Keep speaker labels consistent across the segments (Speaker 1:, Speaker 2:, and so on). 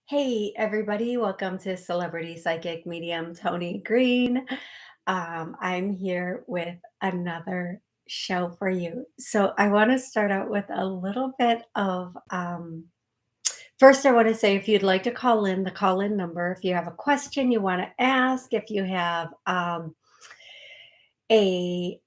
Speaker 1: Hey, everybody, welcome to Celebrity Psychic Medium Toni Greene. I'm here with another show for you. So, I want to start out with a little bit of first, I want to say if you'd like to call in, the call in number, if you have a question you want to ask, if you have a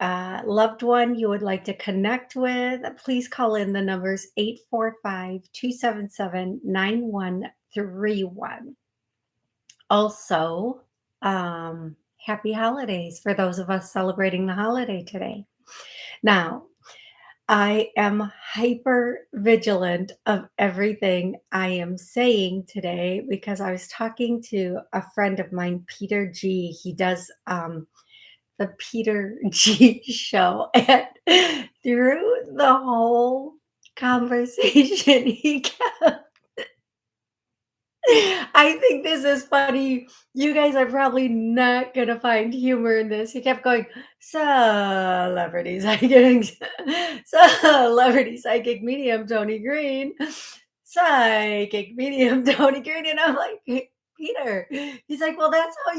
Speaker 1: loved one you would like to connect with, please call in. The number's 845-277-9131. Also, happy holidays for those of us celebrating the holiday today. Now, I am hyper vigilant of everything I am saying today because I was talking to a friend of mine, Peter G. He does the Peter G show, and through the whole conversation, he kept I think this is funny. You guys are probably not gonna find humor in this. He kept going, "Celebrity psychics, celebrity psychic medium Toni Greene, psychic medium Toni Greene," and I'm like, "Hey, Peter." He's like, "Well, that's how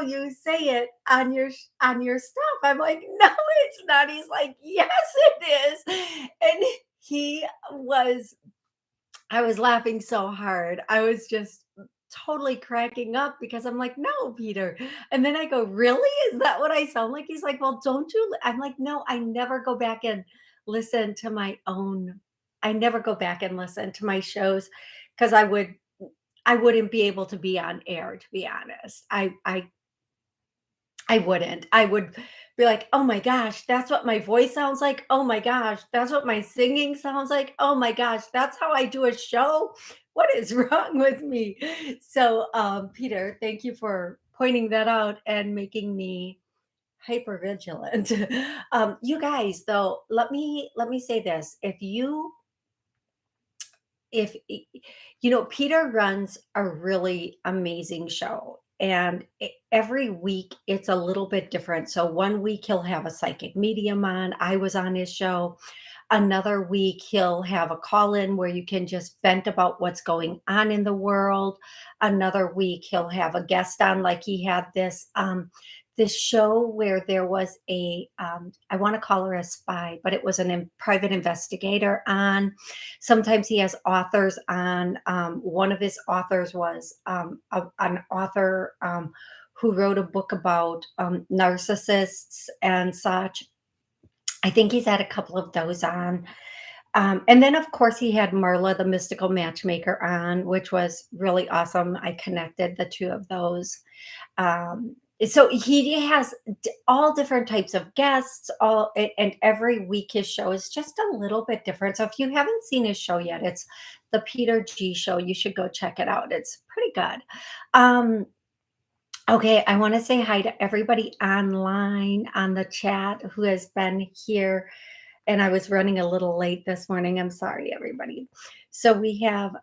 Speaker 1: you say it on your stuff." I'm like, "No, it's not." He's like, "Yes, it is," and he was I was laughing so hard. I was just totally cracking up because I'm like, "No, Peter." And then I go, "Really? Is that what I sound like?" He's like, "Well, don't you?" I'm like, "No, I never go back and listen to my own. I never go back and listen to my shows because I wouldn't be able to be on air, to be honest. I wouldn't. I would be like, "Oh my gosh, that's what my voice sounds like. Oh my gosh, that's what my singing sounds like. Oh my gosh, that's how I do a show. What is wrong with me?" So, Peter, thank you for pointing that out and making me hyper vigilant. You guys, though, let me say this: if Peter runs a really amazing show, and every week it's a little bit different. So one week he'll have a psychic medium on. I was on his show. Another week he'll have a call in where you can just vent about what's going on in the world. Another week he'll have a guest on, like he had this show where there was a I want to call her a spy, but it was private investigator on. Sometimes he has authors on. One of his authors was an author who wrote a book about narcissists and such. I think he's had a couple of those on. And then, of course, he had Marla, the mystical matchmaker, on, which was really awesome. I connected the two of those. So he has all different types of guests, and every week his show is just a little bit different. So if you haven't seen his show yet, it's the Peter G Show. You should go check it out. It's pretty good. Um, Okay, I want to say hi to everybody online on the chat who has been here. And I was running a little late this morning. I'm sorry, everybody. So we have,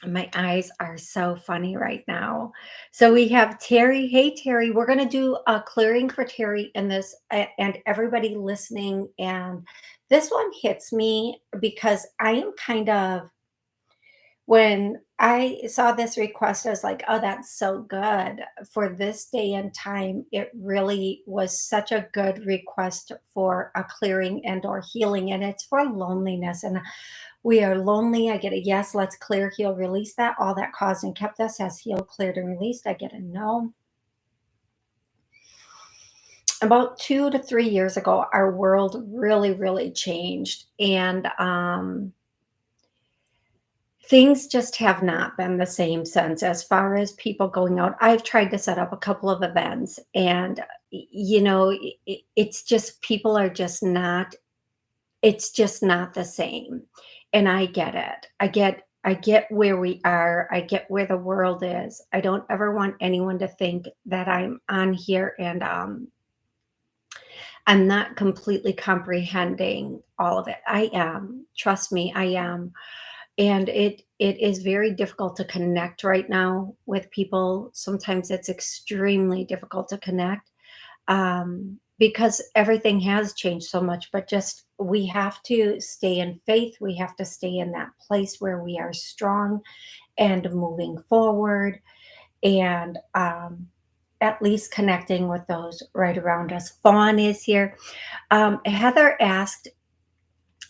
Speaker 1: my eyes are so funny right now. So we have Terry. Hey, Terry, we're going to do a clearing for Terry in this and everybody listening. And this one hits me because I am kind of, when I saw this request, I was like, "Oh, that's so good for this day and time." It really was such a good request for a clearing and or healing, and it's for loneliness. And we are lonely. I get a yes, let's clear, heal, release that. All that caused and kept us has healed, cleared, and released. I get a no. About 2 to 3 years ago, our world really, really changed. And things just have not been the same since, as far as people going out. I've tried to set up a couple of events, and it's just, people are just not, it's just not the same. And I get it. I get where we are. I get where the world is. I don't ever want anyone to think that I'm on here and I'm not completely comprehending all of it. I am. Trust me, I am. And it is very difficult to connect right now with people. Sometimes it's extremely difficult to connect because everything has changed so much. But just we have to stay in faith. We have to stay in that place where we are strong and moving forward, and at least connecting with those right around us. Fawn is here. Heather asked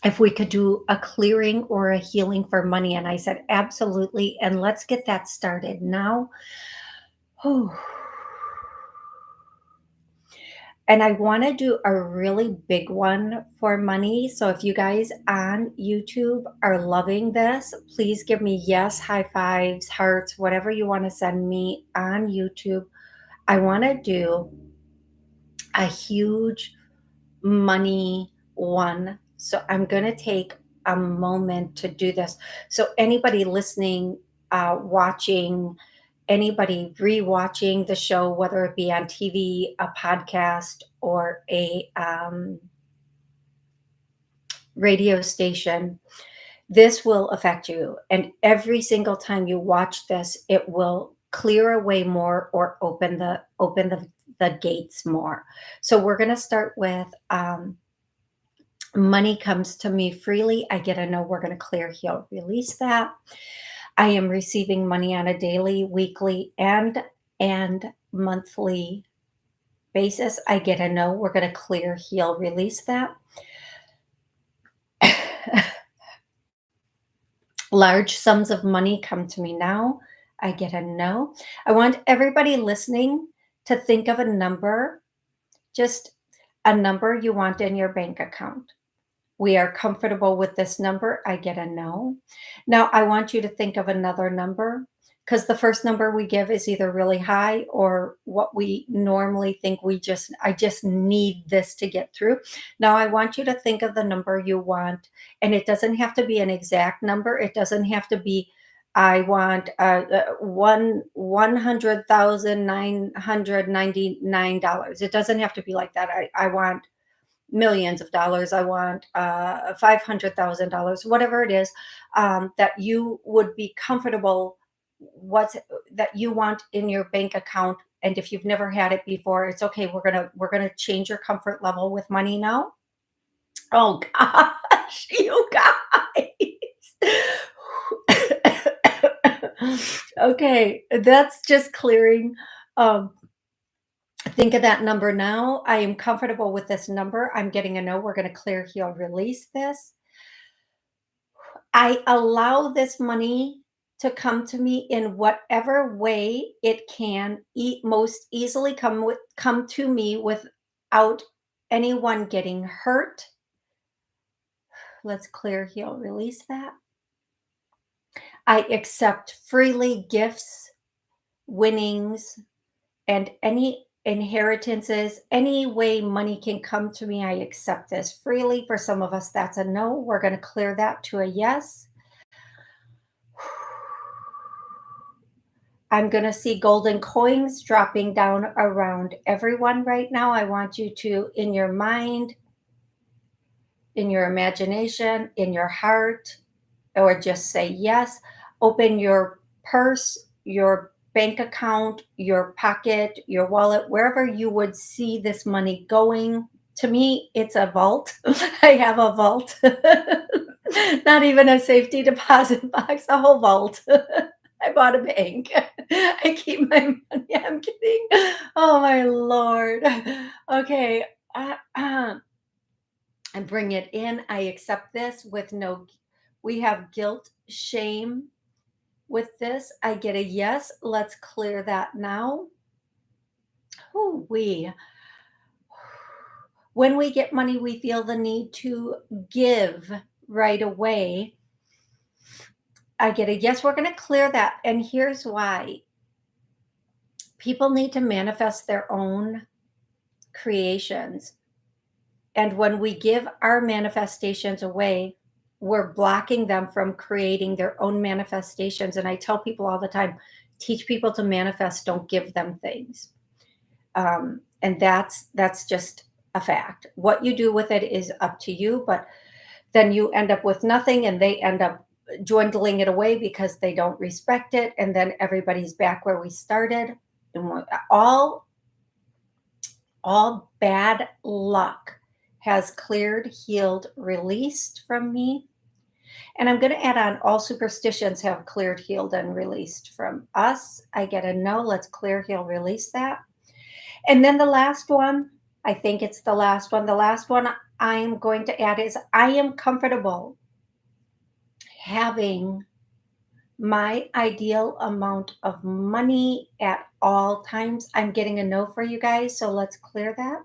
Speaker 1: if we could do a clearing or a healing for money, and I said absolutely. And let's get that started now. Whew. And I want to do a really big one for money. So if you guys on YouTube are loving this, please give me yes, high fives, hearts, whatever you want to send me on YouTube. I want to do a huge money one. So I'm going to take a moment to do this. So anybody listening, watching, anybody rewatching the show, whether it be on TV, a podcast, or a radio station, this will affect you. And every single time you watch this, it will clear away more or open the gates more. So we're going to start with money comes to me freely. I get a no. We're going to clear, heal, release that. I am receiving money on a daily, weekly, and monthly basis. I get a no. We're going to clear, heal, release that. Large sums of money come to me now. I get a no. I want everybody listening to think of a number, just a number you want in your bank account. We are comfortable with this number. I get a no. Now, I want you to think of another number, because the first number we give is either really high or what we normally think I just need this to get through. Now, I want you to think of the number you want, and it doesn't have to be an exact number. It doesn't have to be, I want $100,999. It doesn't have to be like that. I want millions of dollars. I want $500,000, whatever it is, that you would be comfortable, what that you want in your bank account. And if you've never had it before, it's okay. We're gonna change your comfort level with money now. Oh gosh, you guys. Okay, that's just clearing. Um, Think of that number now. I am comfortable with this number. I'm getting a no. We're going to clear, heal, release this. I allow this money to come to me in whatever way it can most easily come to me without anyone getting hurt. Let's clear, heal, release that. I accept freely gifts, winnings, and any inheritances, any way money can come to me. I accept this freely. For some of us, that's a no. We're going to clear that to a yes. I'm going to see golden coins dropping down around everyone right now. I want you to, in your mind, in your imagination, in your heart, or just say yes. Open your purse, your bank account, your pocket, your wallet, wherever you would see this money going. To me, it's a vault. I have a vault. Not even a safety deposit box, a whole vault. I bought a bank. I keep my money. I'm kidding. Oh my Lord. Okay. I bring it in. I accept this with no, we have guilt, shame with this. I get a yes. Let's clear that now. Ooh, when we get money, we feel the need to give right away. I get a yes. We're going to clear that. And here's why: people need to manifest their own creations. And when we give our manifestations away, we're blocking them from creating their own manifestations. And I tell people all the time, teach people to manifest, don't give them things. And that's just a fact. What you do with it is up to you, but then you end up with nothing and they end up dwindling it away because they don't respect it. And then everybody's back where we started. And all bad luck has cleared, healed, released from me. And I'm going to add on all superstitions have cleared, healed, and released from us. I get a no. Let's clear, heal, release that. And then the last one, I think it's the last one. The last one I am going to add is I am comfortable having my ideal amount of money at all times. I'm getting a no for you guys, so let's clear that.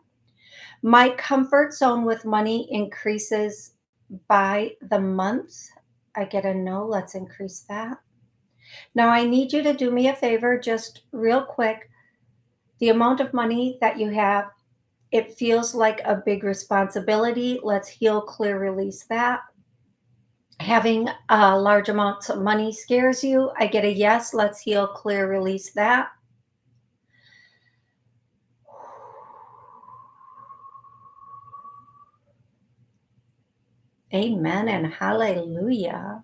Speaker 1: My comfort zone with money increases by the month. I get a no. Let's increase that. Now, I need you to do me a favor, just real quick. The amount of money that you have, it feels like a big responsibility. Let's heal, clear, release that. Having a large amounts of money scares you. I get a yes. Let's heal, clear, release that. Amen and hallelujah.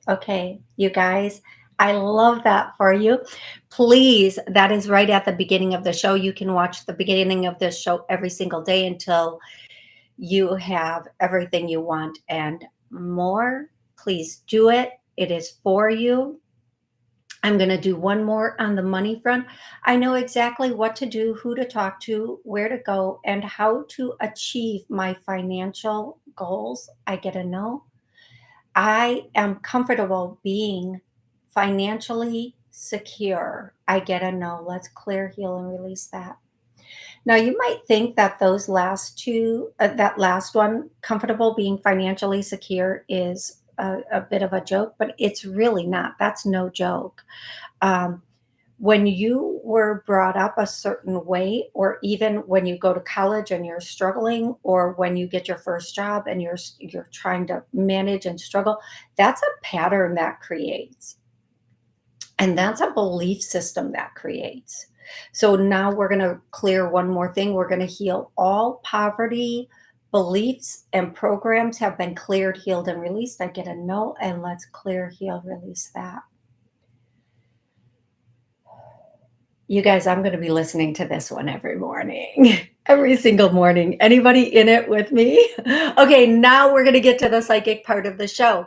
Speaker 1: Okay, you guys, I love that for you. Please, that is right at the beginning of the show. You can watch the beginning of this show every single day until you have everything you want and more. Please do it. It is for you. I'm going to do one more on the money front. I know exactly what to do, who to talk to, where to go, and how to achieve my financial goals. I get a no. I am comfortable being financially secure. I get a no. Let's clear, heal, and release that. Now, you might think that those last two, that last one, comfortable being financially secure, is a bit of a joke, but it's really not. That's no joke. Um, when you were brought up a certain way, or even when you go to college and you're struggling, or when you get your first job and you're trying to manage and struggle, that's a pattern that creates, and that's a belief system that creates. So now we're going to clear one more thing. We're going to heal all poverty beliefs and programs have been cleared, healed, and released. I get a no, and let's clear, heal, release that. You guys, I'm going to be listening to this one every morning, every single morning. Anybody in it with me? Okay, now we're going to get to the psychic part of the show.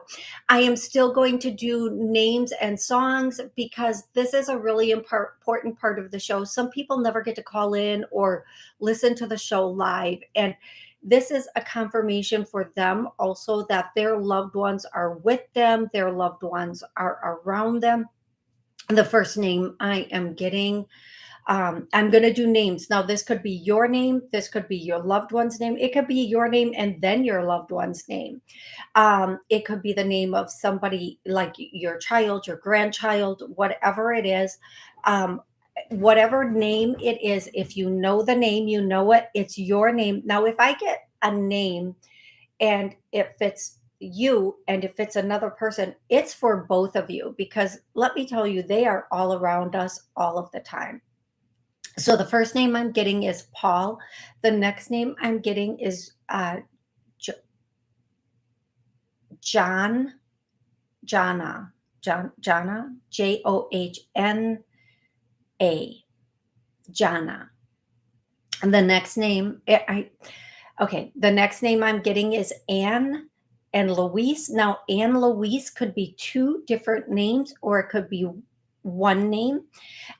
Speaker 1: I am still going to do names and songs because this is a really important part of the show. Some people never get to call in or listen to the show live. And this is a confirmation for them also that their loved ones are with them, their loved ones are around them. The first name I am getting, I'm going to do names. Now, this could be your name. This could be your loved one's name. It could be your name and then your loved one's name. It could be the name of somebody like your child, your grandchild, whatever it is. Whatever name it is, if you know the name, you know it, it's your name. Now, if I get a name and it fits you and if it's another person, it's for both of you, because let me tell you, they are all around us all of the time. So the first name I'm getting is Paul. The next name I'm getting is J- John, Jonna, Johna, Jonna. And the next name, the next name I'm getting is Anne and Louise. Now, Anne Louise could be two different names or it could be one name.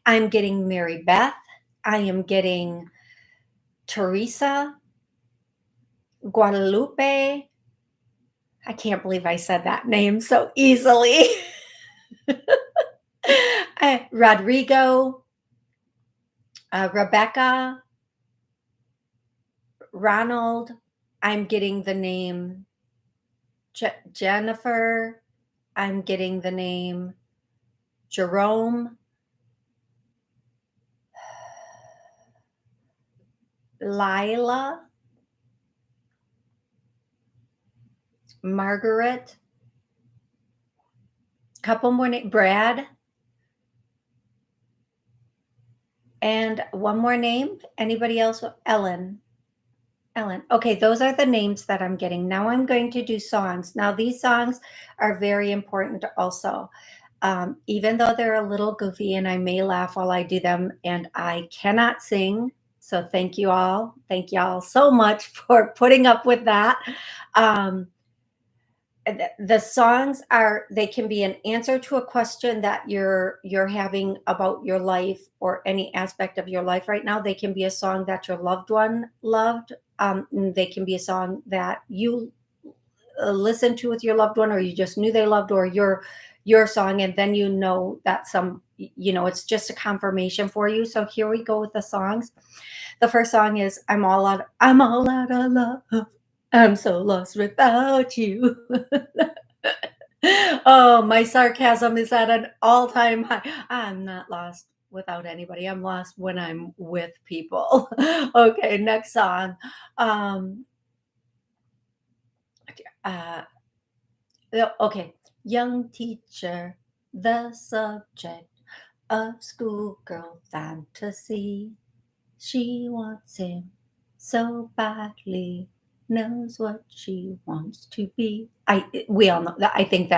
Speaker 1: I'm getting Mary Beth. I am getting Teresa, Guadalupe. I can't believe I said that name so easily. Rodrigo, Rebecca, Ronald. I'm getting the name Jennifer. I'm getting the name Jerome, Lila, Margaret, couple more names, Brad, and one more name. Anybody else? Ellen. Ellen. Okay, those are the names that I'm getting. Now I'm going to do songs. Now these songs are very important also. Even though they're a little goofy and I may laugh while I do them, and I cannot sing, So thank you all so much for putting up with that. Um, the songs are, they can be an answer to a question that you're having about your life or any aspect of your life right now. They can be a song that your loved one loved. They can be a song that you listened to with your loved one, or you just knew they loved, or your song, and then you know that it's just a confirmation for you. So here we go with the songs. The first song is I'm all out of love. I'm so lost without you. Oh, my sarcasm is at an all-time high. I'm not lost without anybody. I'm lost when I'm with people. Okay, next song. Um, uh, okay. Young teacher, the subject of schoolgirl fantasy. She wants him so badly, knows what she wants to be. We all know that. I think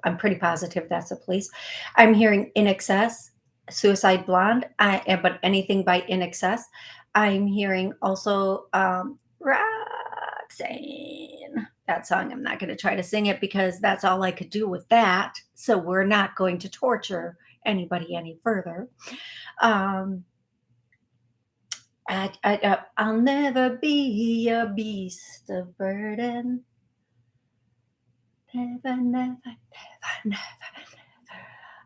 Speaker 1: I'm pretty positive that's a place. I'm hearing In Excess, Suicide Blonde, but anything by In Excess. I'm hearing also Roxanne. That song, I'm not going to try to sing it because that's all I could do with that. So we're not going to torture anybody any further. Um, I'll never be a beast of burden. Never, never, never, never.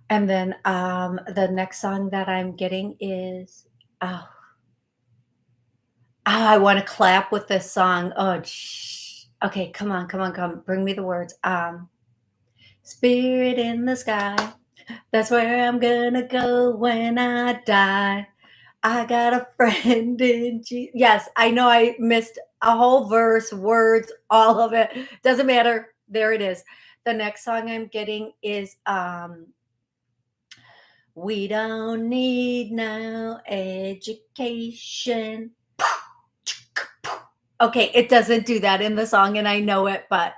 Speaker 1: And then the next song that I'm getting is, oh, I want to clap with this song. Oh, okay, come on, come on, come. Bring me the words. Spirit in the sky. That's where I'm gonna go when I die. I got a friend in Jesus. Yes, I know I missed a whole verse, words, all of it. Doesn't matter. There it is. The next song I'm getting is We Don't Need No Education. Okay, it doesn't do that in the song, and I know it, but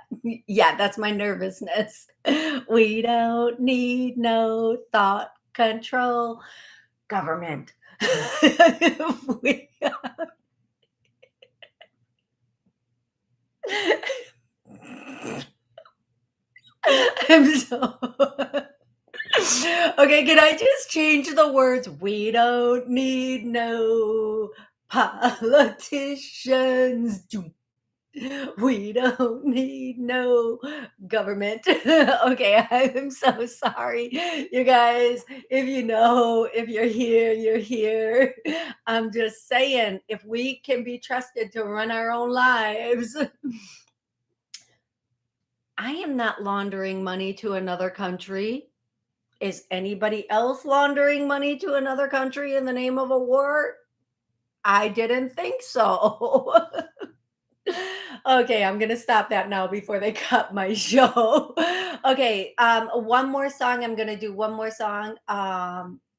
Speaker 1: yeah, that's my nervousness. We don't need no thought control government. We I'm so okay, can I just change the words? We don't need no politicians. We don't need no government. Okay, I'm so sorry. You guys, if you're here, you're here. I'm just saying, if we can be trusted to run our own lives, I am not laundering money to another country. Is anybody else laundering money to another country in the name of a war? I didn't think so. Okay, I'm gonna stop that now before they cut my show. Okay, one more song. I'm gonna do one more song.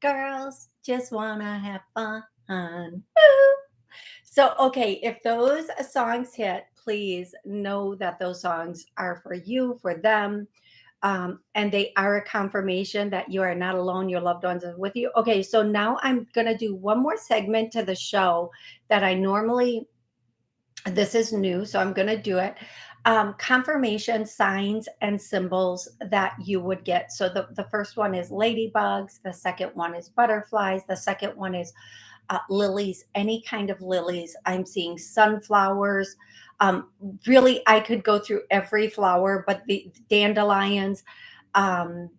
Speaker 1: Girls just wanna have fun. Woo! So, okay, if those songs hit, please know that those songs are for you, for them, and they are a confirmation that you are not alone. Your loved ones are with you. Okay, so now I'm gonna do one more segment to the show that I normally, this is new, so I'm going to do it. Confirmation signs and symbols that you would get. So the first one is ladybugs. The second one is butterflies. The second one is lilies, any kind of lilies. I'm seeing sunflowers. Um, Really, I could go through every flower, but the dandelions, um,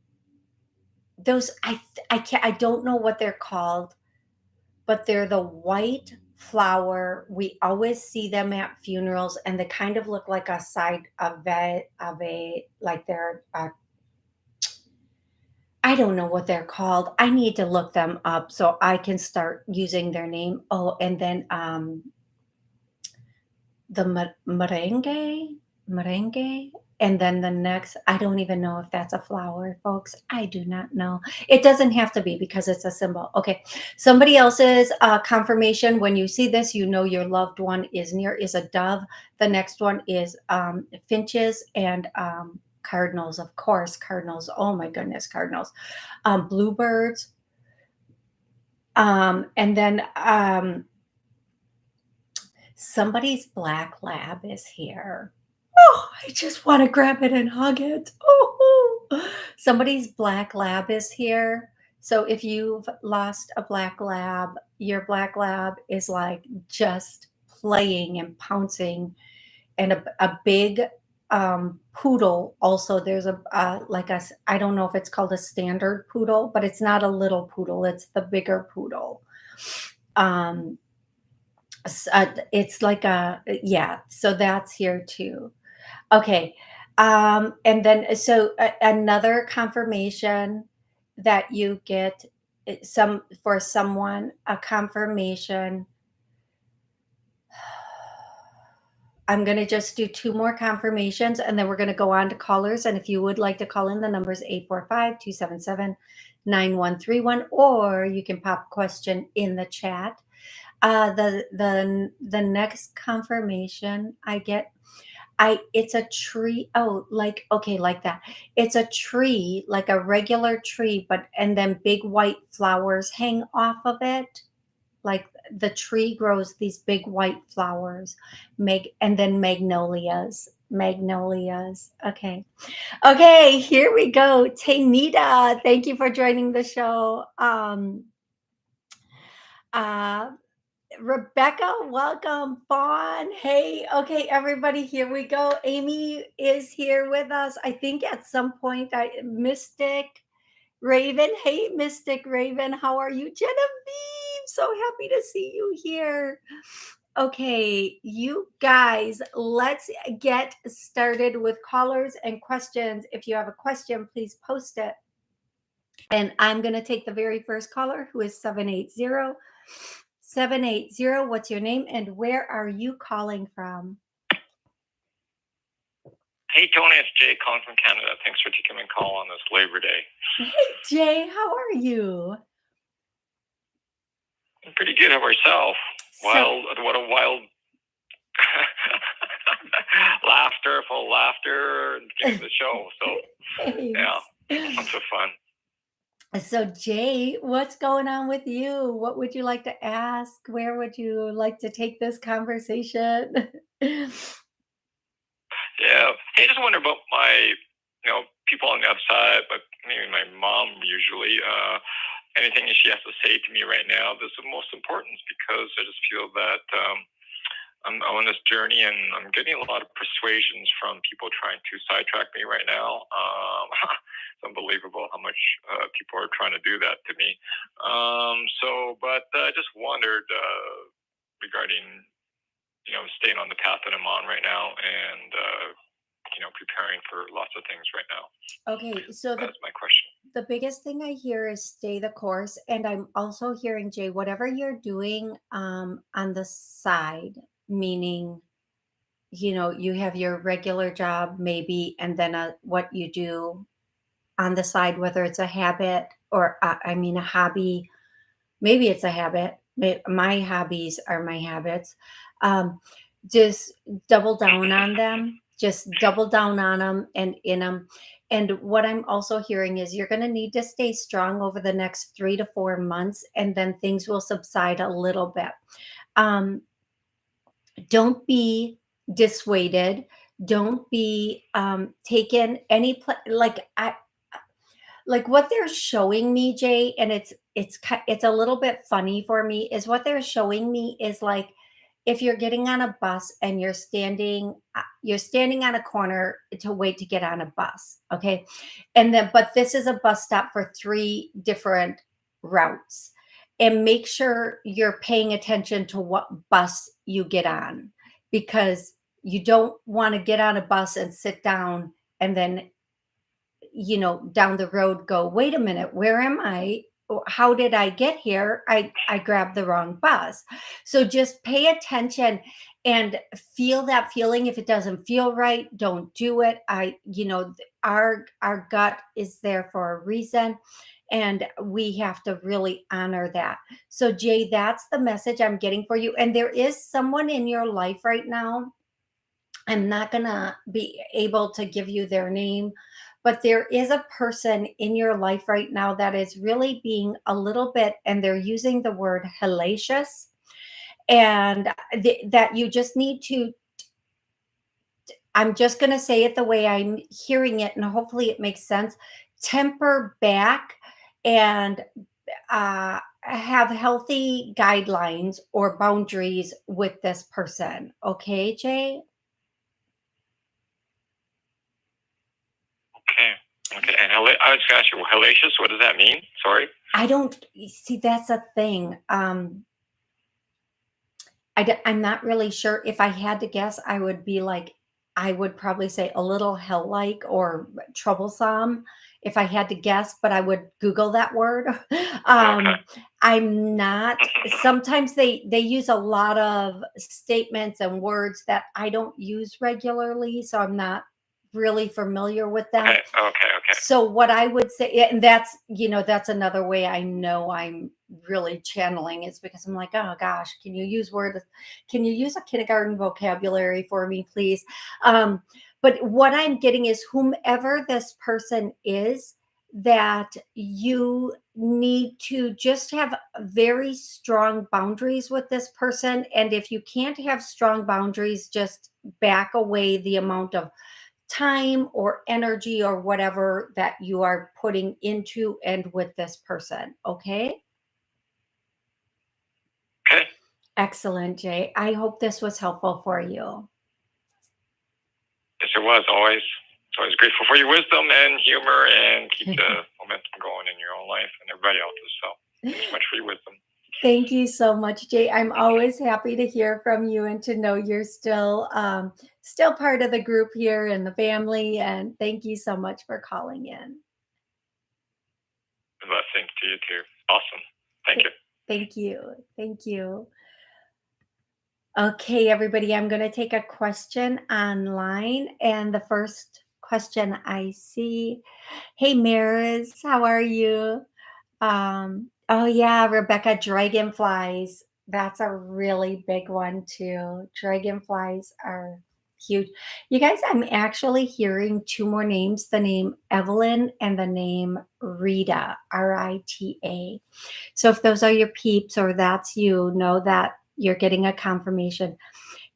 Speaker 1: those I can't. I don't know what they're called, but they're the white flower. We always see them at funerals, and they kind of look like a side of a like they're I don't know what they're called. I need to look them up so I can start using their name. Oh, and then the merengue, and then the next, I don't even know if that's a flower, folks. I do not know. It doesn't have to be because it's a symbol. Okay, somebody else's confirmation. When you see this, you know your loved one is near. Is a dove. The next one is finches and cardinals. Of course, cardinals. Oh my goodness, cardinals. Bluebirds. And then Somebody's black lab is here. Oh, I just want to grab it and hug it. Oh, somebody's black lab is here. So if you've lost a black lab, your black lab is like just playing and pouncing. And a big poodle also, there's like I don't know if it's called a standard poodle, but it's not a little poodle, it's the bigger poodle. um it's like yeah, so that's here too. Okay. And then so another confirmation that you get, some for someone, a confirmation. I'm going to just do two more confirmations and then we're going to go on to callers. And if you would like to call in, the number is 845-277-9131, or you can pop a question in the chat. The next confirmation I get, it's a tree. Oh, like, okay, like that. It's a tree, like a regular tree, but and then big white flowers hang off of it. Like the tree grows these big white flowers, and then magnolias. Okay. Okay, here we go. Tanita, thank you for joining the show. Uh Rebecca, welcome. Fawn, hey. Okay, everybody, here we go. Amy is here with us. I think at some point, Mystic Raven. Hey, Mystic Raven, how are you? Genevieve, so happy to see you here. Okay, you guys, let's get started with callers and questions. If you have a question, please post it. And I'm going to take the very first caller, who is 780. 780, what's your name and where are you calling from?
Speaker 2: Hey, Toni, it's Jay calling from Canada. Thanks for taking my call on this Labor Day.
Speaker 1: Hey, Jay, how are you?
Speaker 2: I'm pretty good. How about yourself? What a wild laughter, full laughter, and getting the show. So, yeah, lots of fun.
Speaker 1: So, Jay, what's going on with you? What would you like to ask? Where would you like to take this conversation?
Speaker 2: Yeah. Hey, I just wonder about my, people on the outside, but maybe my mom usually. Anything she has to say to me right now, this is the most important, because I just feel that I'm on this journey and I'm getting a lot of persuasions from people trying to sidetrack me right now. It's unbelievable how much people are trying to do that to me. But I just wondered regarding, staying on the path that I'm on right now and, preparing for lots of things right now.
Speaker 1: Okay, so
Speaker 2: that's my question.
Speaker 1: The biggest thing I hear is stay the course. And I'm also hearing, Jay, whatever you're doing on the side, meaning, you have your regular job maybe, and then what you do on the side, whether it's a habit or, a hobby, maybe it's a habit. My hobbies are my habits. Just double down on them. Just double down on them and in them. And what I'm also hearing is you're going to need to stay strong over the next 3 to 4 months, and then things will subside a little bit. Don't be dissuaded. Don't be taken any like what they're showing me, Jay, and it's a little bit funny for me, is what they're showing me is like, if you're getting on a bus and you're standing on a corner to wait to get on a bus, okay? And then, but this is a bus stop for 3 different routes. And make sure you're paying attention to what bus you get on, because you don't want to get on a bus and sit down and then, down the road go, wait a minute, where am I? How did I get here? I grabbed the wrong bus. So just pay attention and feel that feeling. If it doesn't feel right, don't do it. Our gut is there for a reason, and we have to really honor that. So, Jay, that's the message I'm getting for you. And there is someone in your life right now. I'm not going to be able to give you their name, but there is a person in your life right now that is really being a little bit, and they're using the word hellacious. and that you just need to, I'm just going to say it the way I'm hearing it, and hopefully it makes sense. Temper back and have healthy guidelines or boundaries with this person. Okay, Jay?
Speaker 2: Okay. Okay. And I was going to ask you, hellacious, what does that mean? Sorry.
Speaker 1: I don't see, that's a thing. I'm not really sure. If I had to guess, I would be like, I would probably say a little hell-like or troublesome if I had to guess, but I would Google that word.
Speaker 2: Okay.
Speaker 1: um, I'm not. Sometimes they use a lot of statements and words that I don't use regularly, so I'm not really familiar with them.
Speaker 2: Okay. Okay. Okay.
Speaker 1: So what I would say, yeah, and that's, that's another way I know I'm really channeling, is because I'm like, oh gosh, can you use a kindergarten vocabulary for me, please? But what I'm getting is, whomever this person is, that you need to just have very strong boundaries with this person. And if you can't have strong boundaries, just back away the amount of time or energy or whatever that you are putting into and with this person. Okay.
Speaker 2: Okay.
Speaker 1: Excellent, Jay. I hope this was helpful for you.
Speaker 2: Yes, it was always grateful for your wisdom and humor, and keep the momentum going in your own life and everybody else's. So thanks so much for your wisdom.
Speaker 1: Thank you so much, Jay. I'm always happy to hear from you and to know you're still part of the group here and the family. And thank you so much for calling in.
Speaker 2: Blessings to you too. Awesome. Thank you.
Speaker 1: Thank you. Thank you. Okay, everybody, I'm going to take a question online. And the first question I see, hey, Maris, how are you? Oh, yeah, Rebecca, dragonflies. That's a really big one, too. Dragonflies are huge. You guys, I'm actually hearing two more names, the name Evelyn and the name Rita, Rita. So if those are your peeps or that's you, know that you're getting a confirmation.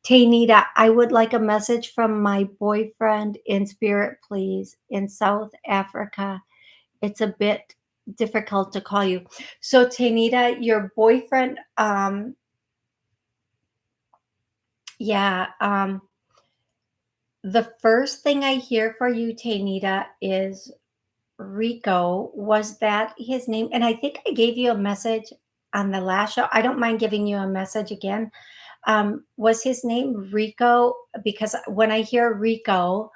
Speaker 1: Taynita, I would like a message from my boyfriend in spirit, please, in South Africa. It's a bit difficult to call you. So Taynita, your boyfriend, yeah, the first thing I hear for you, Taynita, is Rico. Was that his name? And I think I gave you a message on the last show. I don't mind giving you a message again. Was his name Rico? Because when I hear Rico,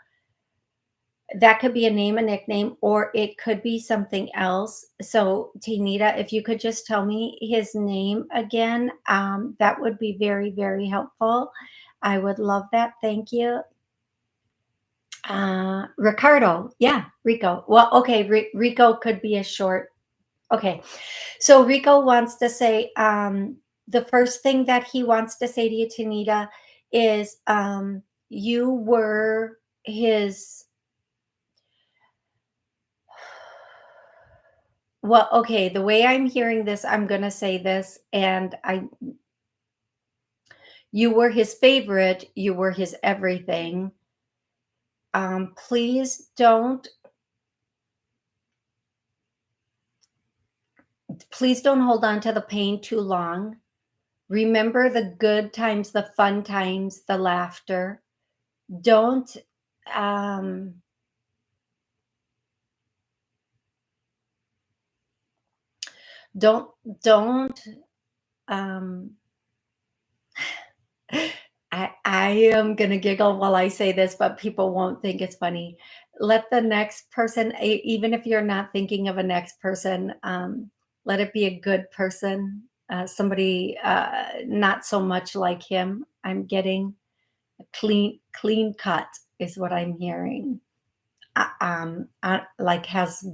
Speaker 1: that could be a name, a nickname, or it could be something else. So, Taynita, if you could just tell me his name again, that would be very, very helpful. I would love that. Thank you. Ricardo. Yeah, Rico. Well, okay, Rico could be a short. Okay. So Rico wants to say, the first thing that he wants to say to you, Tanita, is, you were his. Well, okay, the way I'm hearing this, I'm going to say this, and you were his favorite, you were his everything. Please don't hold on to the pain too long. Remember the good times, the fun times, the laughter. Don't um don't don't um I am gonna giggle while I say this, but people won't think it's funny. Let the next person, even if you're not thinking of a next person, let it be a good person, somebody not so much like him. I'm getting a clean cut is what I'm hearing. Like has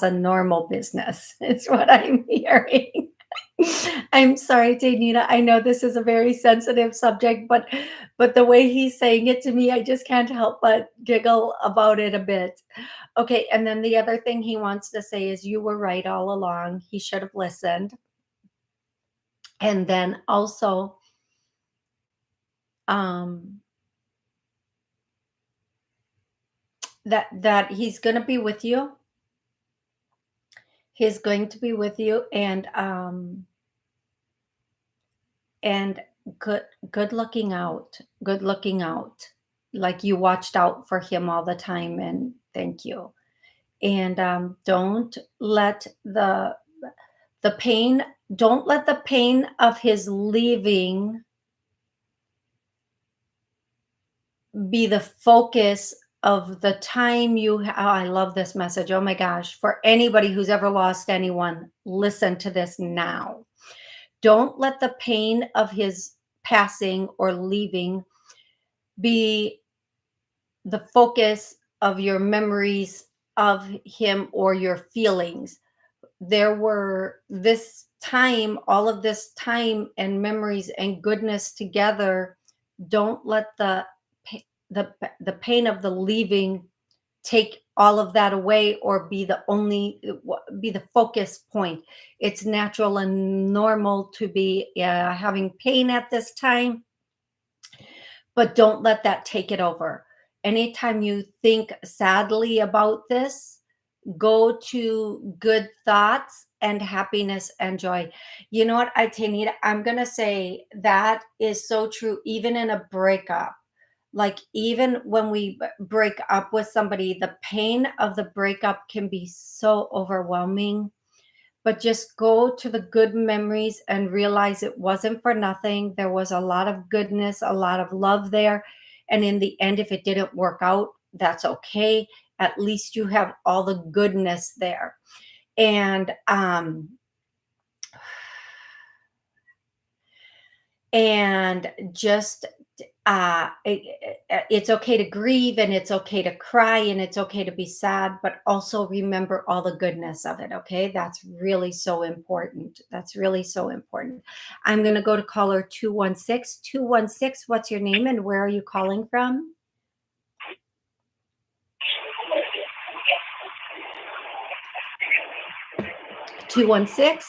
Speaker 1: a normal business. It's what I'm hearing. I'm sorry, Danita. I know this is a very sensitive subject, but the way he's saying it to me, I just can't help but giggle about it a bit. Okay, and then the other thing he wants to say is, you were right all along. He should have listened. And then also, um, that he's going to be with you. He's going to be with you, and good good looking out. Good looking out. Like you watched out for him all the time, and thank you. And don't let the pain don't let the pain of his leaving be the focus of the time oh, I love this message. Oh my gosh. For anybody who's ever lost anyone, listen to this now. Don't let the pain of his passing or leaving be the focus of your memories of him or your feelings. There were this time, all of this time and memories and goodness together. Don't let the pain of the leaving take all of that away or be the focus point. It's natural and normal to be having pain at this time, but don't let that take it over. Anytime you think sadly about this, go to good thoughts and happiness and joy. You know what, Tanita, I'm going to say that is so true, even in a breakup. Like, even when we break up with somebody, the pain of the breakup can be so overwhelming. But just go to the good memories and realize it wasn't for nothing. There was a lot of goodness, a lot of love there. And in the end, if it didn't work out, that's okay. At least you have all the goodness there. And just it's okay to grieve, and it's okay to cry, and it's okay to be sad, but also remember all the goodness of it. Okay, that's really so important. That's really so important. I'm going to go to caller 216. 216, what's your name and where are you calling from? 216.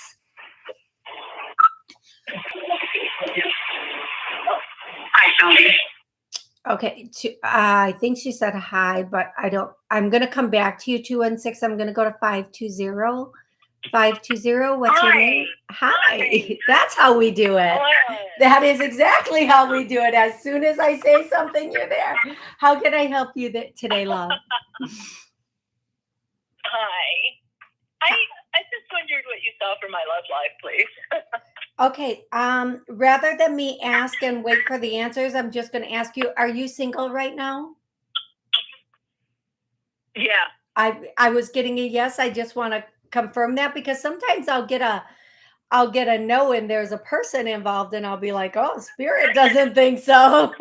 Speaker 3: Hi, Tony.
Speaker 1: Okay, I think she said hi, but I don't. I'm going to come back to you, 216. I'm going to go to 520. 520, what's your name? Hi. That's how we do it.
Speaker 3: Hello.
Speaker 1: That is exactly how we do it. As soon as I say something, you're there. How can I help you today, love?
Speaker 3: Hi. I just wondered what you saw for my love life, please.
Speaker 1: Okay, rather than me ask and wait for the answers, I'm just going to ask you, are you single right now?
Speaker 3: Yeah.
Speaker 1: I was getting a yes. I just want to confirm that, because sometimes I'll get a no and there's a person involved, and I'll be like, oh, spirit doesn't think so.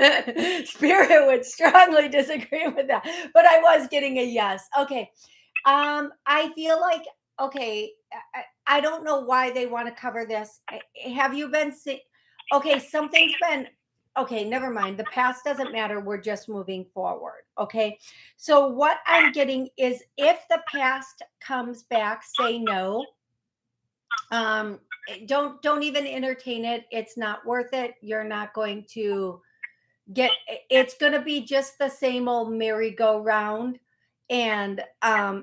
Speaker 1: Spirit would strongly disagree with that. But I was getting a yes. Okay. I feel like, okay, I don't know why they want to cover this. Have you been sick? Okay, something's been okay, never mind. The past doesn't matter. We're just moving forward. Okay. So what I'm getting is, if the past comes back, say no. Don't even entertain it. It's not worth it. You're not going to get, it's going to be just the same old merry-go-round, and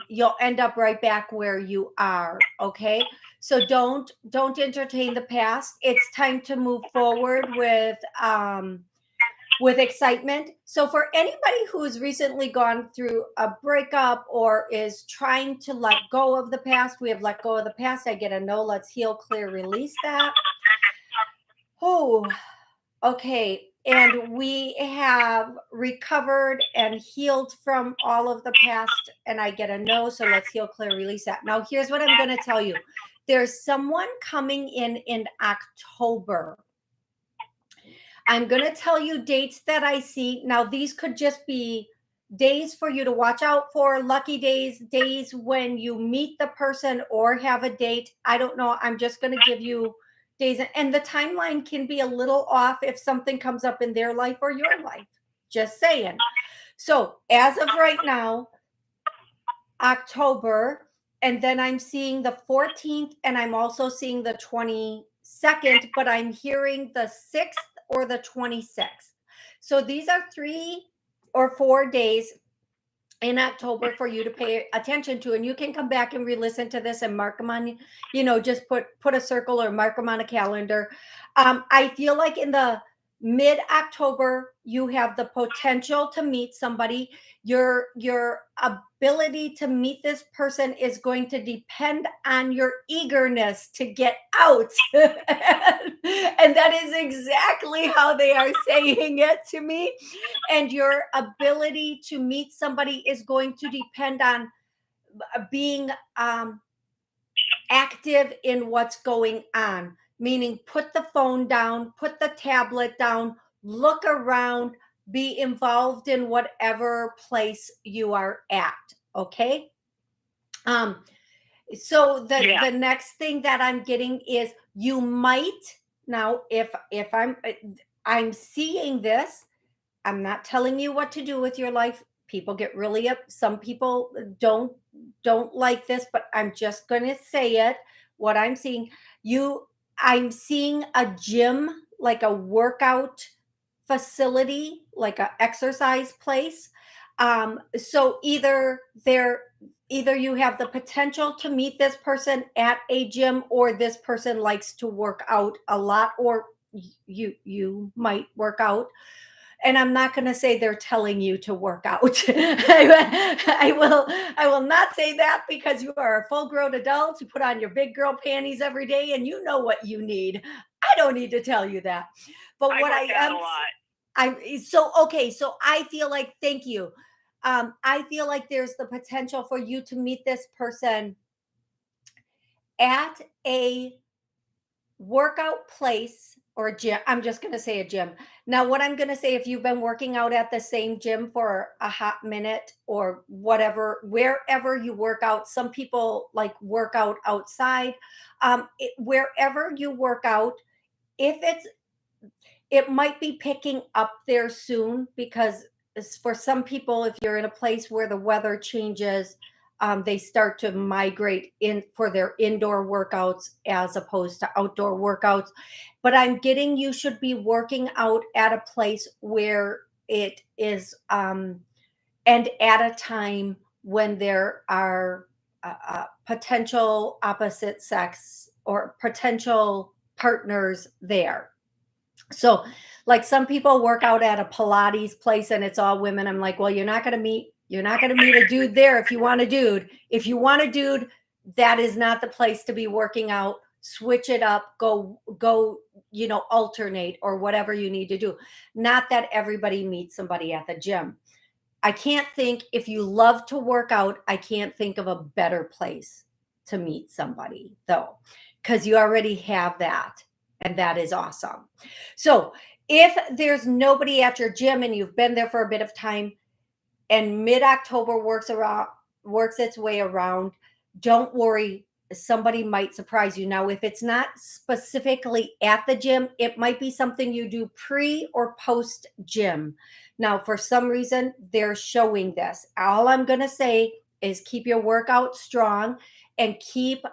Speaker 1: you'll end up right back where you are. Okay, so don't entertain the past. It's time to move forward with excitement. So for anybody who's recently gone through a breakup or is trying to let go of the past, we have let go of the past. I get a no. Let's heal, clear, release that. Oh, okay. And we have recovered and healed from all of the past, and I get a no. So let's heal, clear, release that. Now, here's what I'm going to tell you. There's someone coming in October. I'm going to tell you dates that I see. Now, these could just be days for you to watch out for, lucky days, days when you meet the person or have a date. I don't know. I'm just going to give you days, and the timeline can be a little off if something comes up in their life or your life. Just saying. So, as of right now, October, and then I'm seeing the 14th, and I'm also seeing the 20 2nd, but I'm hearing the 6th or the 26th. So these are 3 or 4 days in October for you to pay attention to, and you can come back and re-listen to this and mark them on, just put a circle or mark them on a calendar. I feel like in the mid-October you have the potential to meet somebody. Your ability to meet this person is going to depend on your eagerness to get out. And that is exactly how they are saying it to me. And your ability to meet somebody is going to depend on being active in what's going on, meaning put the phone down, put the tablet down, look around, be involved in whatever place you are at. Okay. So the next thing that I'm getting is you might now, if I'm seeing this, I'm not telling you what to do with your life. People get really up. Some people don't like this, but I'm just going to say it. What I'm seeing, I'm seeing a gym, like a workout facility, like a exercise place. So either you have the potential to meet this person at a gym, or this person likes to work out a lot, or you might work out. And I'm not going to say they're telling you to work out. I will not say that, because you are a full grown adult. You put on your big girl panties every day and you know what you need. I don't need to tell you that. But what I
Speaker 3: work out
Speaker 1: am
Speaker 3: a lot.
Speaker 1: I'm so okay. So I feel like, thank you. I feel like there's the potential for you to meet this person at a workout place or a gym. I'm just going to say a gym. Now, what I'm going to say, if you've been working out at the same gym for a hot minute or whatever, wherever you work out, some people like work out outside. Wherever you work out, if it might be picking up there soon, because for some people, if you're in a place where the weather changes, they start to migrate in for their indoor workouts as opposed to outdoor workouts. But I'm getting, you should be working out at a place where it is, and at a time when there are potential opposite sex or potential partners there. So, like, some people work out at a Pilates place and it's all women. I'm like, well, you're not going to meet a dude there. If you want a dude, that is not the place to be working out. Switch it up, go, alternate or whatever you need to do. Not that everybody meets somebody at the gym. I can't think, if you love to work out, I can't think of a better place to meet somebody, though, because you already have that. And that is awesome. So if there's nobody at your gym and you've been there for a bit of time, and mid-October works its way around, don't worry, somebody might surprise you. Now, if it's not specifically at the gym, it might be something you do pre or post gym. Now, for some reason, they're showing this. All I'm going to say is keep your workout strong, and keep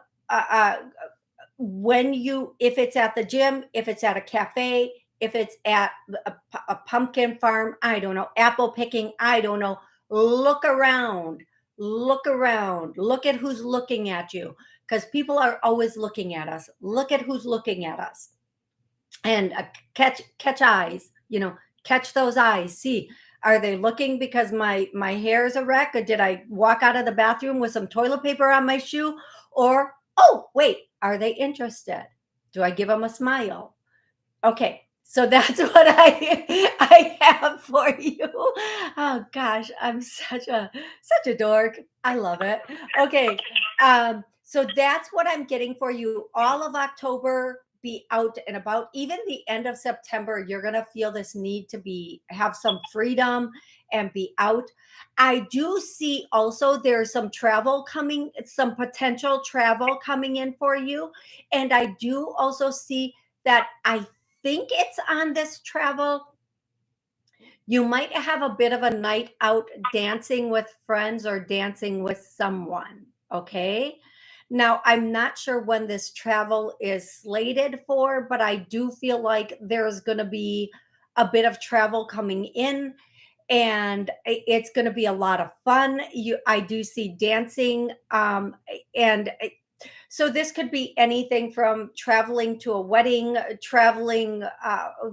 Speaker 1: if it's at the gym, if it's at a cafe, if it's at a pumpkin farm, I don't know, apple picking, I don't know, look around, look at who's looking at you, because people are always looking at us. Look at who's looking at us, and catch eyes, catch those eyes. See, are they looking because my hair is a wreck, or did I walk out of the bathroom with some toilet paper on my shoe? Or, oh wait, are they interested? Do I give them a smile? Okay, so that's what I have for you. Oh gosh, I'm such a dork. I love it. Okay, so that's what I'm getting for you. All of October, be out and about. Even the end of September, you're gonna feel this need to have some freedom and be out. I do see also there's some travel coming, some potential travel coming in for you, and I do also see that I think it's on this travel. You might have a bit of a night out dancing with friends or dancing with someone. Okay. Now, I'm not sure when this travel is slated for, but I do feel like there's going to be a bit of travel coming in, and it's going to be a lot of fun. I do see dancing, and so this could be anything from traveling to a wedding, traveling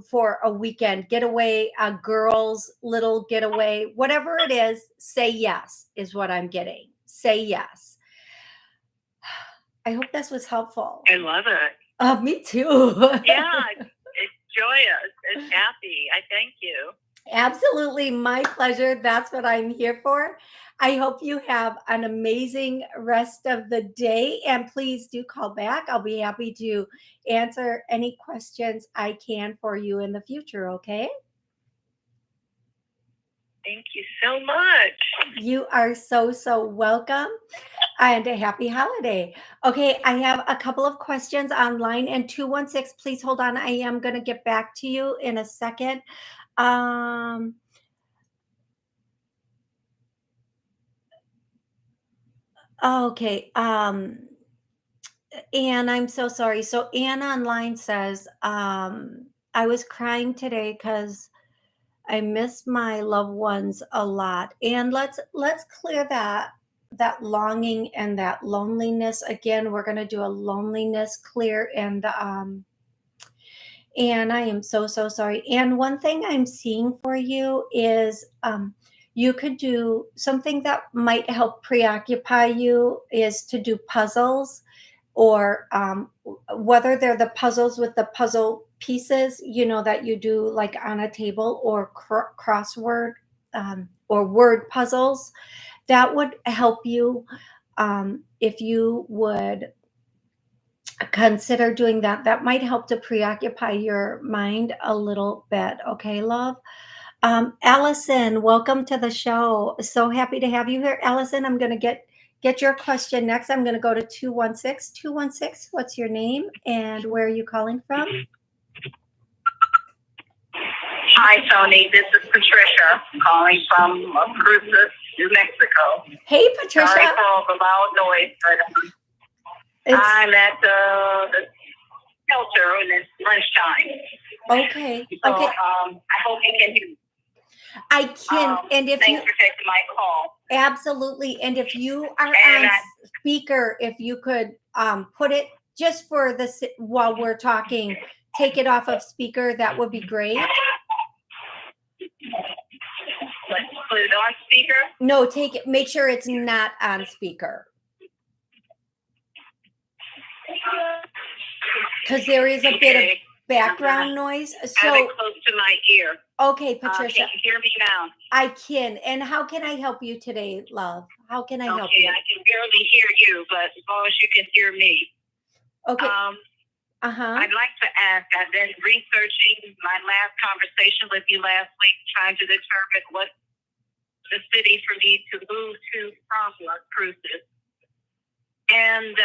Speaker 1: for a weekend getaway, a girls' little getaway, whatever it is. Say yes is what I'm getting. Say yes. I hope this was helpful.
Speaker 3: I love it.
Speaker 1: Me too.
Speaker 3: Yeah, it's joyous. It's happy. I thank you.
Speaker 1: Absolutely, my pleasure. That's what I'm here for. I hope you have an amazing rest of the day, and please do call back. I'll be happy to answer any questions I can for you in the future, okay?
Speaker 3: Thank you so much.
Speaker 1: You are so welcome, and a happy holiday. Okay, I have a couple of questions online, and 216, please hold on. I am going to get back to you in a second. Okay. Anne, I'm so sorry. So Anne online says, I was crying today because I miss my loved ones a lot. And let's clear that longing and that loneliness. Again, we're gonna do a loneliness clear, and I am so sorry. And one thing I'm seeing for you is you could do something that might help preoccupy you is to do puzzles, or whether they're the puzzles with the puzzle pieces, that you do like on a table, or crossword, or word puzzles. That would help you, if you would consider doing that. That might help to preoccupy your mind a little bit. Okay, love. Allison, welcome to the show. So happy to have you here. Allison, I'm going to get your question next. I'm going to go to 216. 216, what's your name and where are you calling from?
Speaker 3: Hi, Toni. This is Patricia calling from Cruces, New Mexico.
Speaker 1: Hey, Patricia.
Speaker 3: Sorry for all the loud noise, but I'm at the shelter and it's lunchtime.
Speaker 1: Okay.
Speaker 3: So,
Speaker 1: Okay.
Speaker 3: I hope you can hear me.
Speaker 1: I can. And if
Speaker 3: thanks for taking my call.
Speaker 1: Absolutely. And if you are on speaker, if you could put it just for this while we're talking, take it off of speaker, that would be great.
Speaker 3: Let's put it on speaker.
Speaker 1: No, take it. Make sure it's not on speaker, because there is a bit of background noise. So
Speaker 3: have it close to my ear.
Speaker 1: Okay, Patricia.
Speaker 3: Can you hear me now?
Speaker 1: I can. And how can I help you today, love? How can I help you?
Speaker 3: I can barely hear you, but as long as you can hear me.
Speaker 1: Okay.
Speaker 3: I'd like to ask, I've been researching my last conversation with you last week, trying to determine what the city for me to move to from Cruces. And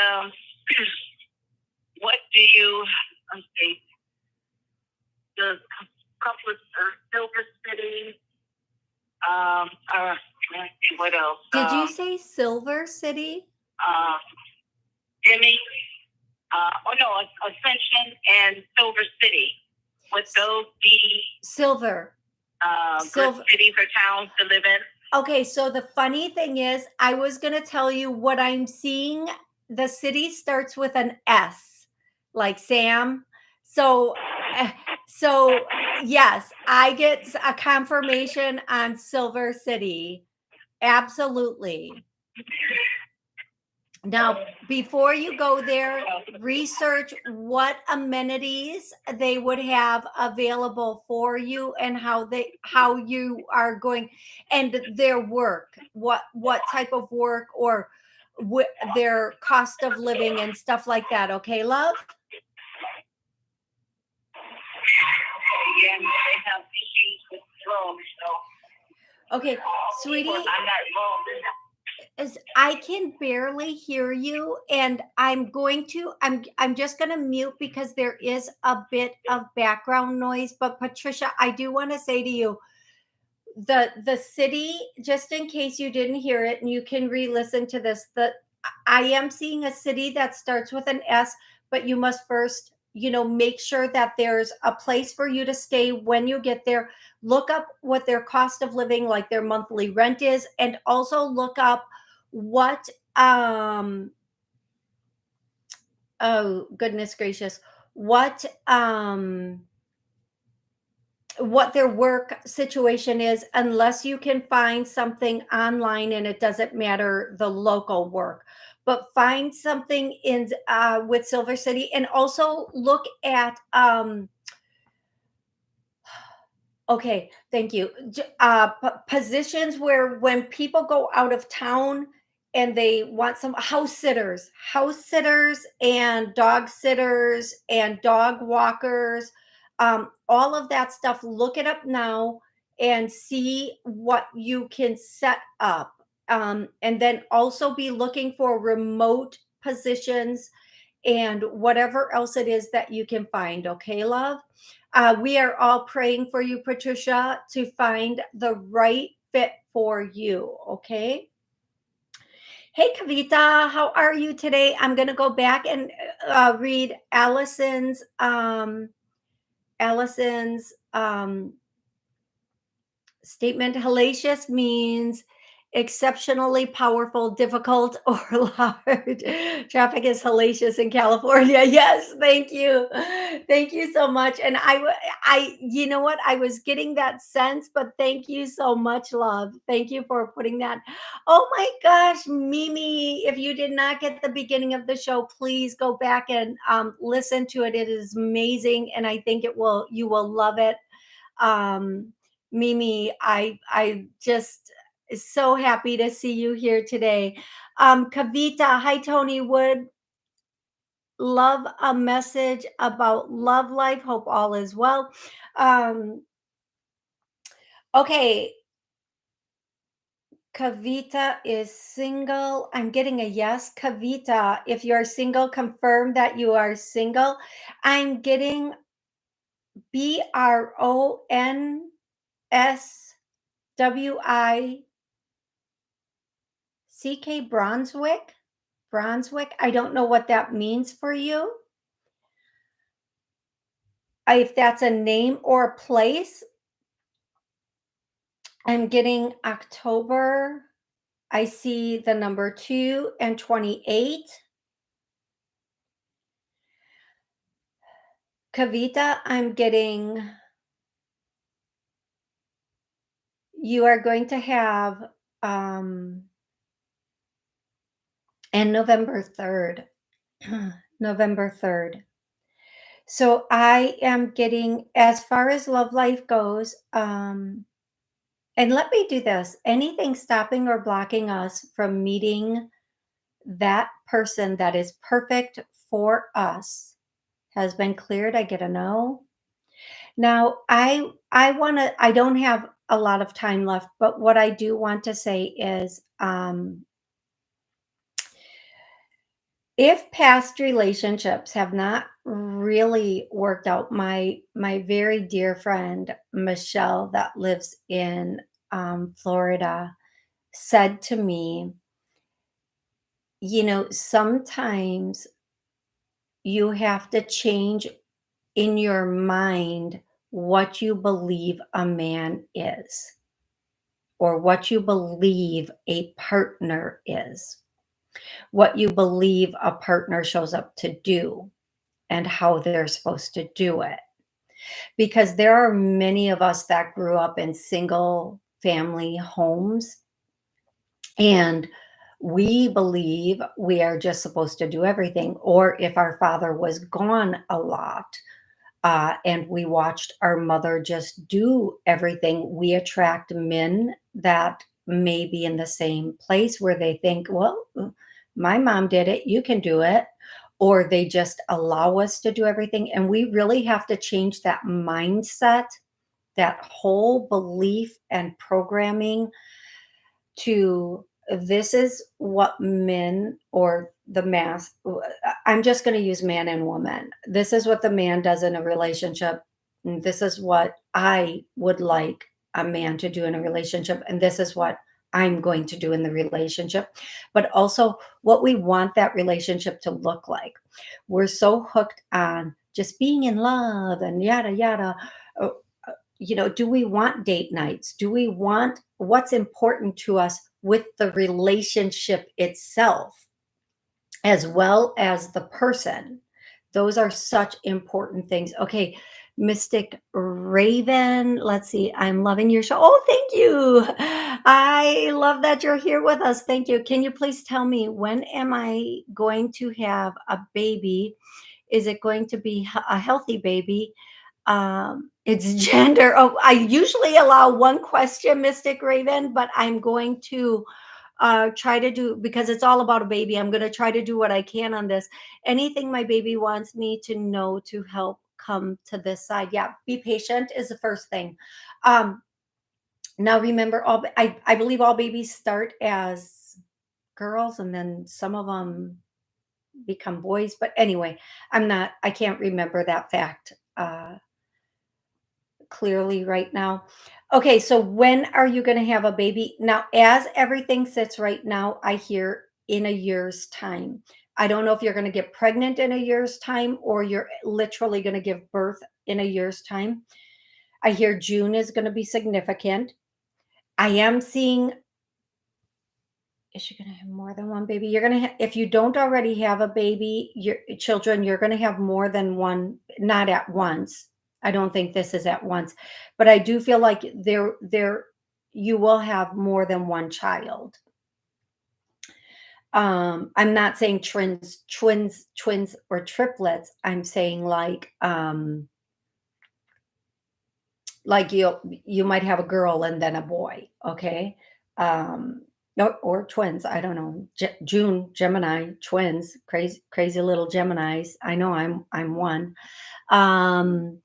Speaker 3: what do you, let's see, the couple of Silver City, let's see, what else?
Speaker 1: Did you say Silver City?
Speaker 3: Jimmy, Ascension and Silver City. Would those be
Speaker 1: Silver?
Speaker 3: Good cities or towns to live in?
Speaker 1: Okay, so the funny thing is, I was going to tell you what I'm seeing. The city starts with an S, like Sam. So yes, I get a confirmation on Silver City. Absolutely. Now, before you go there, research what amenities they would have available for you, and how you are going, and their work, what type of work, or their cost of living and stuff like that. Okay, love?
Speaker 3: Yeah, they have issues with drones, so.
Speaker 1: Okay, sweetie.
Speaker 3: I'm not involved in that.
Speaker 1: I can barely hear you, and I'm just going to mute because there is a bit of background noise. But Patricia, I do want to say to you, the city, just in case you didn't hear it, and you can re-listen to this, I am seeing a city that starts with an S, but you must first, make sure that there's a place for you to stay when you get there. Look up what their cost of living, like their monthly rent is, and also look up what oh goodness gracious, what what their work situation is, unless you can find something online, and it doesn't matter the local work, but find something in with Silver City, and also look at okay, thank you. Positions where when people go out of town and they want some house sitters and dog sitters and dog walkers, all of that stuff. Look it up now and see what you can set up. And then also be looking for remote positions and whatever else it is that you can find. Okay, love? We are all praying for you, Patricia, to find the right fit for you. Okay. Hey, Kavita, how are you today? I'm going to go back and read Allison's statement. Hellacious means exceptionally powerful, difficult, or large. Traffic is hellacious in California. Yes, thank you. Thank you so much. And you know what? I was getting that sense, but thank you so much, love. Thank you for putting that. Oh my gosh, Mimi, if you did not get the beginning of the show, please go back and listen to it. It is amazing. And I think you will love it. um Mimi, I just so happy to see you here today. Kavita, hi Tony, would love a message about love life. Hope all is well. Um okay, Kavita is single. I'm getting a yes. Kavita, if you're single, confirm that you are single. I'm getting BRONSWICK, Brunswick. Brunswick. I don't know what that means for you. If that's a name or a place. I'm getting October. I see the number 2 and 28. Kavita, I'm getting you are going to have and November 3rd. November 3rd. So I am getting, as far as love life goes, and let me do this. Anything stopping or blocking us from meeting that person that is perfect for us has been cleared. I get a no. Now, I don't have a lot of time left, but what I do want to say is, if past relationships have not really worked out, my very dear friend Michelle, that lives in Florida, said to me, sometimes you have to change in your mind what you believe a man is, or what you believe a partner is, what you believe a partner shows up to do, and how they're supposed to do it. Because there are many of us that grew up in single family homes, and we believe we are just supposed to do everything. Or if our father was gone a lot, and we watched our mother just do everything, we attract men that may be in the same place where they think, well, my mom did it, you can do it. Or they just allow us to do everything. And we really have to change that mindset, that whole belief and programming, to this is what men, or the mass, I'm just going to use man and woman. This is what the man does in a relationship. And this is what I would like a man to do in a relationship. And this is what I'm going to do in the relationship, but also what we want that relationship to look like. We're so hooked on just being in love and yada yada. Uh, do we want date nights? Do we want what's important to us with the relationship itself, as well as the person? Those are such important things. Okay, Mystic Raven, let's see. I'm loving your show. Oh, thank you. I love that you're here with us. Thank you. Can you please tell me, when am I going to have a baby? Is it going to be a healthy baby? It's gender. Oh, I usually allow one question, Mystic Raven, but I'm going to try to do, because it's all about a baby. I'm going to try to do what I can on this. Anything my baby wants me to know to help come to this side. Yeah, be patient is the first thing. Um, Now remember, I believe all babies start as girls, and then some of them become boys. But anyway, I can't remember that fact clearly right now. Okay, so when are you going to have a baby? Now, as everything sits right now, I hear in a year's time. I don't know if you're going to get pregnant in a year's time, or you're literally going to give birth in a year's time. I hear June is going to be significant. I am seeing, is she going to have more than one baby? You're going to if you don't already have a baby, your children, you're going to have more than one, not at once. I don't think this is at once, but I do feel like you will have more than one child. I'm not saying twins or triplets. I'm saying like you might have a girl and then a boy. Okay. um or twins, I don't know. June Gemini twins, crazy little Geminis. I know I'm one. um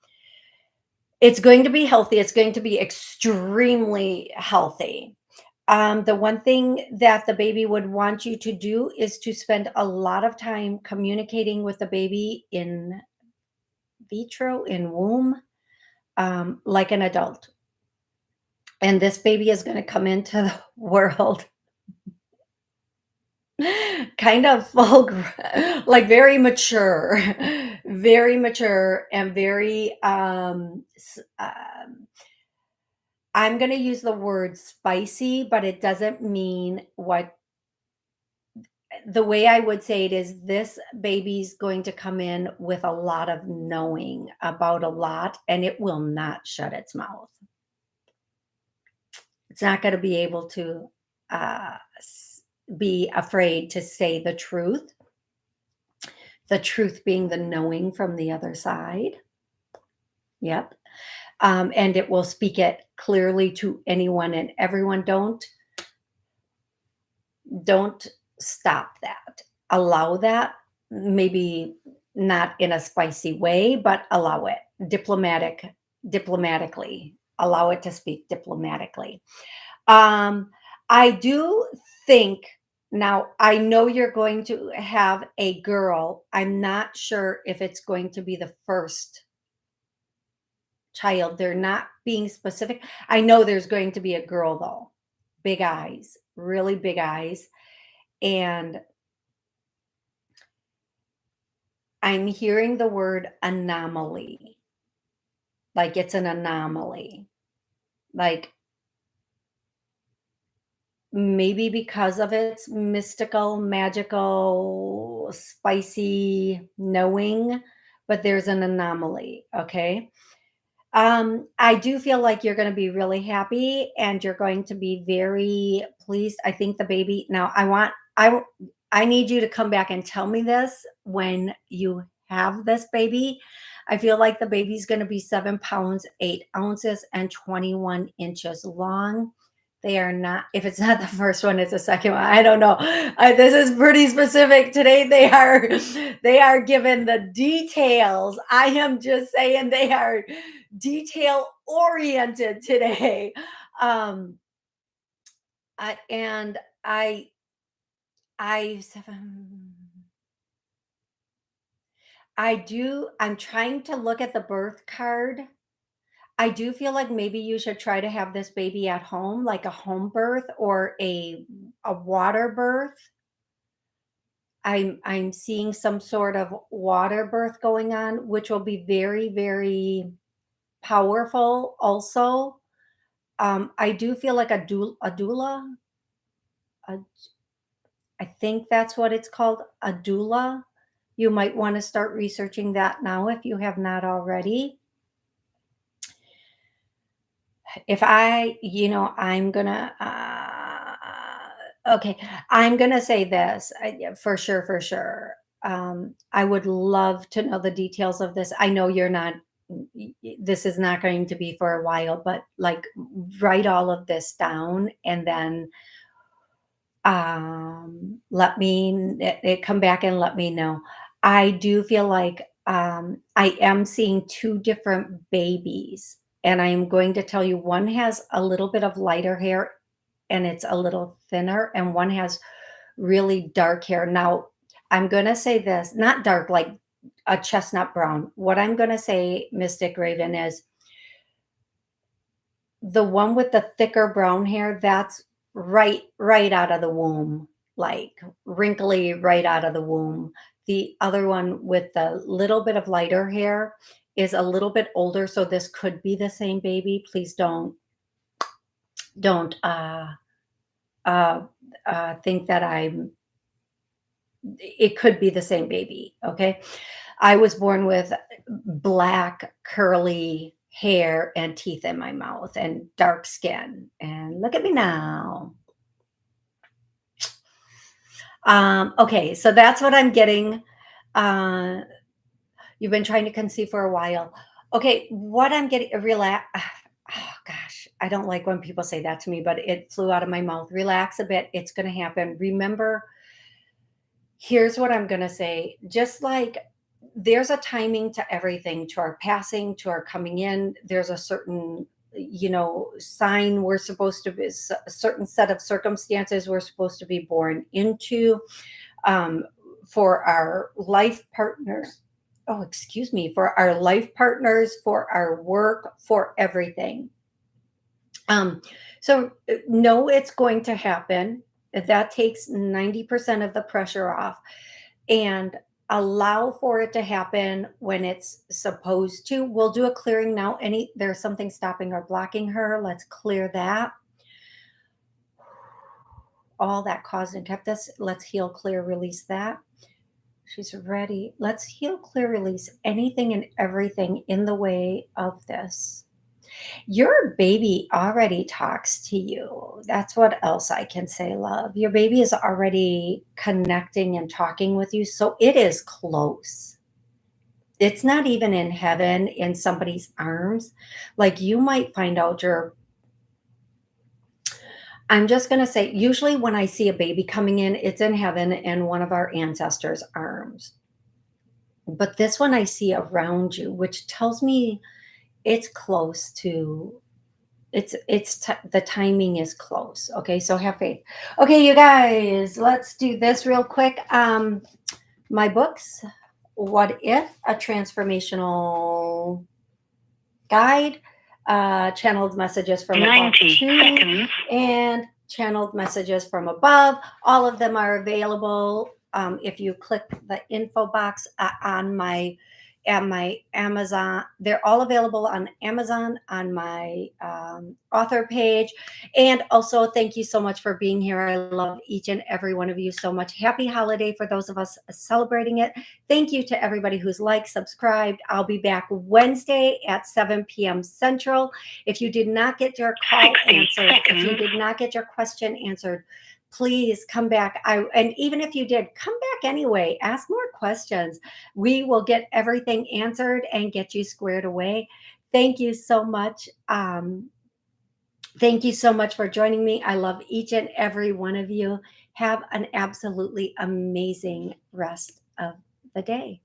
Speaker 1: it's going to be healthy. It's going to be extremely healthy. The one thing that the baby would want you to do is to spend a lot of time communicating with the baby in vitro, in womb, like an adult. And this baby is going to come into the world kind of like very mature, very mature, and very I'm going to use the word spicy, but it doesn't mean what the way I would say it is. This baby's going to come in with a lot of knowing about a lot, and it will not shut its mouth. It's not going to be able to be afraid to say the truth. The truth being the knowing from the other side. Yep. And it will speak it clearly to anyone and everyone. Don't stop that. Allow that. Maybe not in a spicy way, but allow it diplomatically. Allow it to speak diplomatically. Um, I do think, now I know you're going to have a girl. I'm not sure if it's going to be the first child. They're not being specific. I know there's going to be a girl though. Big eyes, really big eyes. And I'm hearing the word anomaly. Like it's an anomaly. Like maybe because of its mystical, magical, spicy knowing, but there's an anomaly. Okay. I do feel like you're going to be really happy and you're going to be very pleased. I think the baby, now I need you to come back and tell me this when you have this baby. I feel like the baby's going to be 7 pounds, 8 ounces, and 21 inches long. They are not, if it's not the first one, it's the second one. I don't know. This is pretty specific today. They are given the details. I am just saying they are detail oriented today. Um, I, and I, I'm trying to look at the birth card. I do feel like maybe you should try to have this baby at home, like a home birth or a water birth. I'm seeing some sort of water birth going on, which will be very, very powerful also. I do feel like a doula, a I think that's what it's called, a doula. You might wanna start researching that now if you have not already. If I I'm gonna, okay, I'm gonna say this, yeah, for sure. I would love to know the details of this. I know you're not this is not going to be for a while, but, like, write all of this down and then let me come back and let me know. I do feel like I am seeing two different babies, and I am going to tell you one has a little bit of lighter hair and it's a little thinner, and one has really dark hair. Now, I'm going to say this, not dark, like a chestnut brown. What I'm going to say, Mystic Raven, is the one with the thicker brown hair, that's right out of the womb, like wrinkly right out of the womb. The other one with the little bit of lighter hair is a little bit older, so this could be the same baby. Please don't uh think that it could be the same baby, okay? I was born with black curly hair and teeth in my mouth and dark skin. And look at me now. Okay, so that's what I'm getting. Uh, you've been trying to conceive for a while. Okay, what I'm getting, relax. Oh gosh, I don't like when people say that to me, but it flew out of my mouth. Relax a bit. It's going to happen. Remember, here's what I'm going to say. Just like there's a timing to everything, to our passing, to our coming in. There's a certain, sign we're supposed to be, a certain set of circumstances we're supposed to be born into, um, for our life partners. Oh, excuse me, for our life partners, for our work, for everything. Um, so know it's going to happen. That takes 90% of the pressure off, and allow for it to happen when it's supposed to. We'll do a clearing now. There's something stopping or blocking her. Let's clear that. All that caused and kept us. Let's heal, clear, release that. She's ready. Let's heal, clear, release anything and everything in the way of this. Your baby already talks to you. That's what else I can say, love. Your baby is already connecting and talking with you. So it is close. It's not even in heaven in somebody's arms. Like you might find out I'm just going to say, usually when I see a baby coming in, it's in heaven in one of our ancestors' arms. But this one I see around you, which tells me it's close to the timing is close. Okay, so have faith. Okay, you guys, let's do this real quick. My books, What If, a transformational guide, channeled messages from above
Speaker 3: 90 seconds.
Speaker 1: and channeled messages from above. All of them are available if you click the info box on my Amazon. They're all available on Amazon on my author page. And also, thank you so much for being here. I love each and every one of you so much. Happy holiday for those of us celebrating it. Thank you to everybody who's liked, subscribed. I'll be back Wednesday at 7 p.m. Central. If you did not get your call answered, if you did not get your question answered, please come back. And even if you did, come back anyway. Ask more questions. We will get everything answered and get you squared away. Thank you so much. Thank you so much for joining me. I love each and every one of you. Have an absolutely amazing rest of the day.